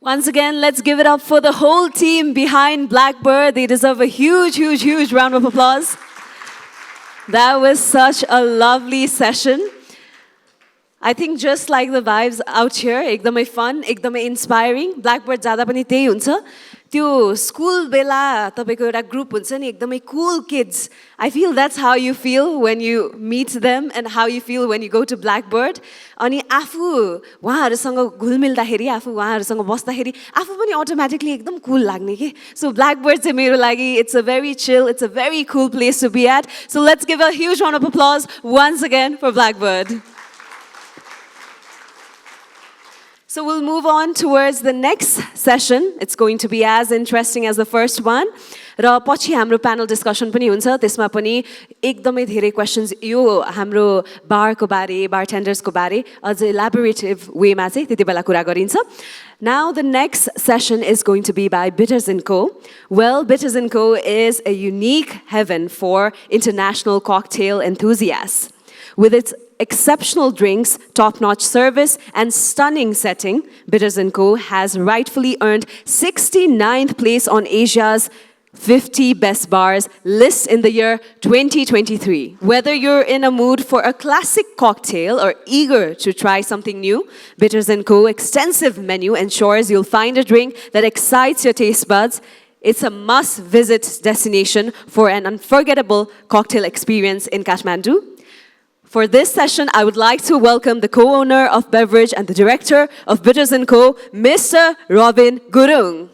Once again, let's give it up for the whole team behind Blackbird. They deserve a huge, huge, huge round of applause. That was such a lovely session. I think just like the vibes out here, एकदमै fun, एकदमै inspiring. Blackbird जाँदा पनि त्यही हुन्छ. त्यो school बेला तपाईको एउटा group हुन्छ नि एकदमै cool kids. I feel that's how you feel when you meet them and how you feel when you go to Blackbird. अनि आफू उहाँहरुसँग घुलमिल्दाखेरि आफू उहाँहरुसँग बस्दाखेरि आफू पनि automatically एकदम cool लाग्ने के. So Blackbird चाहिँ मेरो लागि it's a very chill, it's a very cool place to be at. So let's give a huge round of applause once again for Blackbird. So we'll move on towards the next session. It's going to be as interesting as the first one. र पछि हाम्रो panel discussion पनि हुन्छ. त्यसमा पनि एकदमै धेरै questions यो हाम्रो बारको बारे, bartenders को बारे अझ elaborative way मा चाहिँ त्यति बेला कुरा गरिन्छ. Now the next session is going to be by Bitters & Co. Well, Bitters & Co. is a unique heaven for international cocktail enthusiasts. With its exceptional drinks, top-notch service, and stunning setting, Bitters & Co. has rightfully earned 69th place on Asia's 50 Best Bars list in the year 2023. Whether you're in a mood for a classic cocktail or eager to try something new, Bitters & Co. extensive menu ensures you'll find a drink that excites your taste buds. It's a must-visit destination for an unforgettable cocktail experience in Kathmandu. For this session, I would like to welcome the co-owner of beverage and the director of Bitters & Co., Mr. Robin Gurung.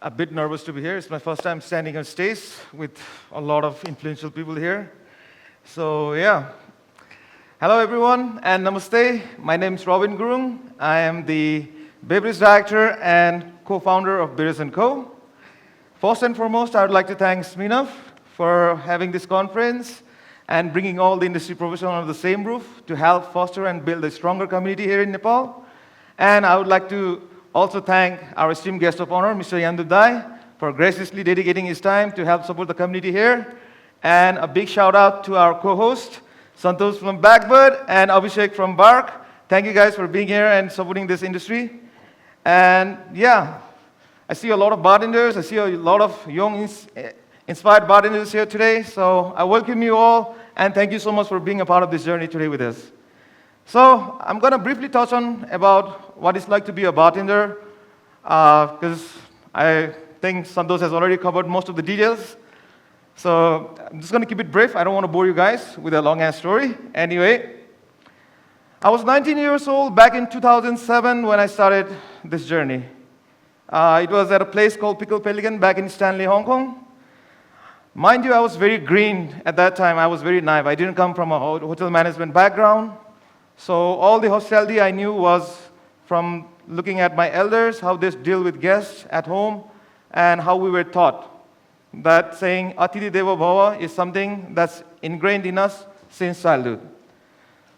A bit nervous to be here. It's my first time standing on stage with a lot of influential people here. So yeah. Hello everyone and namaste. My name is Robin Gurung. I am the beverage director and co-founder of Bitters & Co. First and foremost, I would like to thank Smirnoff for having this conference and bringing all the industry professionals under the same roof to help foster and build a stronger community here in Nepal. And I would like to also thank our esteemed guest of honor, Mr. Yandu Dai, for graciously dedicating his time to help support the community here. And a big shout out to our co-host, Santosh from Blackbird and Abhishek from Bark. Thank you guys for being here and supporting this industry. And yeah, I see a lot of bartenders. I see a lot of young, inspired bartenders here today. So I welcome you all, and thank you so much for being a part of this journey today with us. So I'm going to briefly touch on about what it's like to be a bartender, because I think Santosh has already covered most of the details. So I'm just going to keep it brief. I don't want to bore you guys with a long-ass story. Anyway, I was 19 years old back in 2007 when I started this journey. It was at a place called Pickle Pelican back in Stanley, Hong Kong. Mind you, I was very green at that time. I was very naive. I didn't come from a hotel management background. So all the hospitality I knew was from looking at my elders, how they deal with guests at home, and how we were taught that saying Atiti Deva Bhava is something that's ingrained in us since childhood.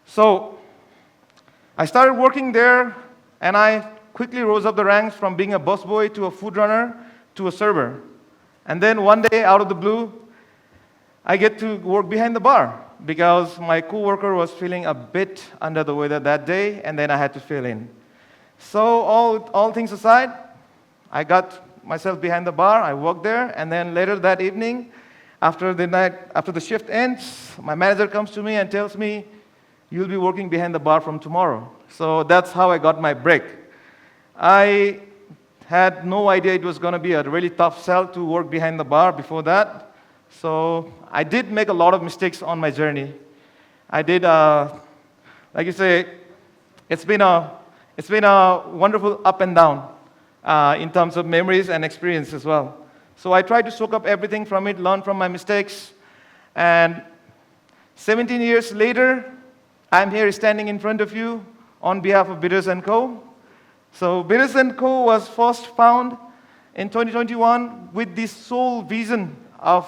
So I started working there, and I quickly rose up the ranks from being a busboy to a food runner to a server. And then one day, out of the blue, I get to work behind the bar because my coworker was feeling a bit under the weather that day, and then I had to fill in. So all things aside, I got myself behind the bar, I worked there, and then later that evening, after the shift ends, my manager comes to me and tells me, "You'll be working behind the bar from tomorrow." So that's how I got my break. I had no idea it was going to be a really tough sell to work behind the bar before that. So I did make a lot of mistakes on my journey. I did, like you say, it's been a wonderful up and down in terms of memories and experience as well. So I tried to soak up everything from it, learn from my mistakes, and 17 years later, I'm here standing in front of you on behalf of Bitters & Co. So Bitters & Co. was first found in 2021 with the sole vision of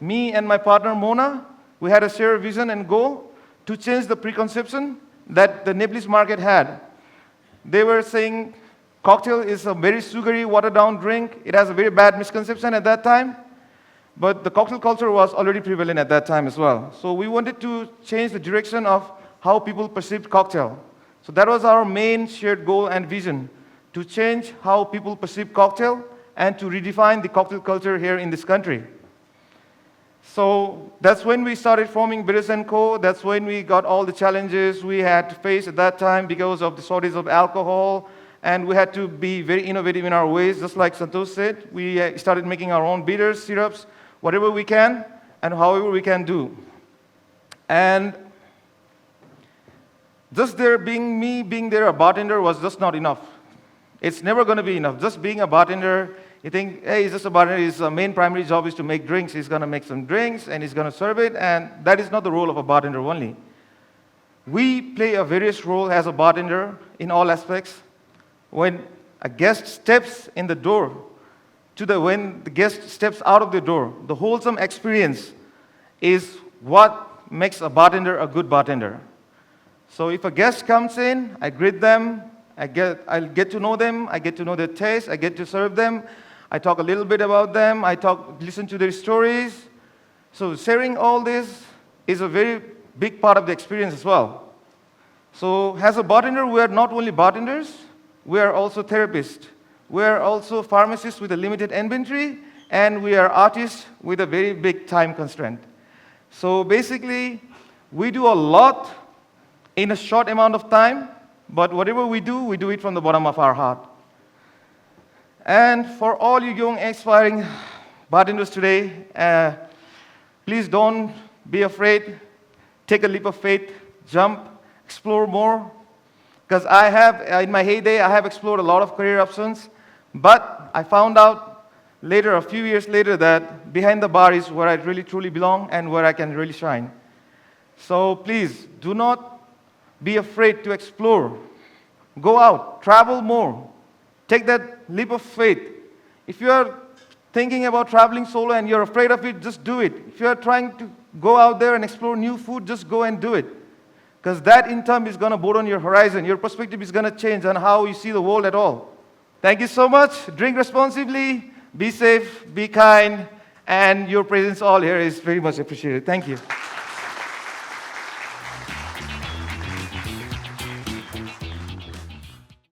me and my partner Mona. We had a shared vision and goal to change the preconception that the Nepalese market had. They were saying cocktail is a very sugary, watered-down drink. It has a very bad misconception at that time. but the cocktail culture was already prevalent at that time as well. So we wanted to change the direction of how people perceived cocktail. So that was our main shared goal and vision, to change how people perceive cocktail and to redefine the cocktail culture here in this country. So that's when we started forming Bitters & Co. That's when we got all the challenges we had to face at that time because of the shortage of alcohol, and we had to be very innovative in our ways. Just like Santosh said, we started making our own bitters, syrups, whatever we can, and however we can do. And just being there a bartender was just not enough. It's never going to be enough. Just being a bartender, you think, hey, he's just a bartender. His main primary job is to make drinks. He's going to make some drinks, and he's going to serve it, and that is not the role of a bartender only. We play a various role as a bartender in all aspects. When a guest steps in the door, when the guest steps out of the door, the wholesome experience is what makes a bartender a good bartender. So if a guest comes in, I greet them, I get to know them, I get to know their taste, I get to serve them, I talk a little bit about them, listen to their stories. So sharing all this is a very big part of the experience as well. So as a bartender, we are not only bartenders, we are also therapists. We are also pharmacists with a limited inventory, and we are artists with a very big time constraint. So basically, we do a lot in a short amount of time, but whatever we do it from the bottom of our heart. And for all you young, aspiring bartenders today, please don't be afraid. Take a leap of faith, jump, explore more. Because in my heyday, I have explored a lot of career options, but I found out later, a few years later, that behind the bar is where I really truly belong and where I can really shine. So please, do not be afraid to explore. Go out, travel more. Take that leap of faith. If you are thinking about traveling solo and you're afraid of it, just do it. If you are trying to go out there and explore new food, just go and do it. Because that in turn is going to broaden your horizon. Your perspective is going to change on how you see the world at all. Thank you so much. Drink responsibly, be safe, be kind, and your presence all here is very much appreciated. Thank you.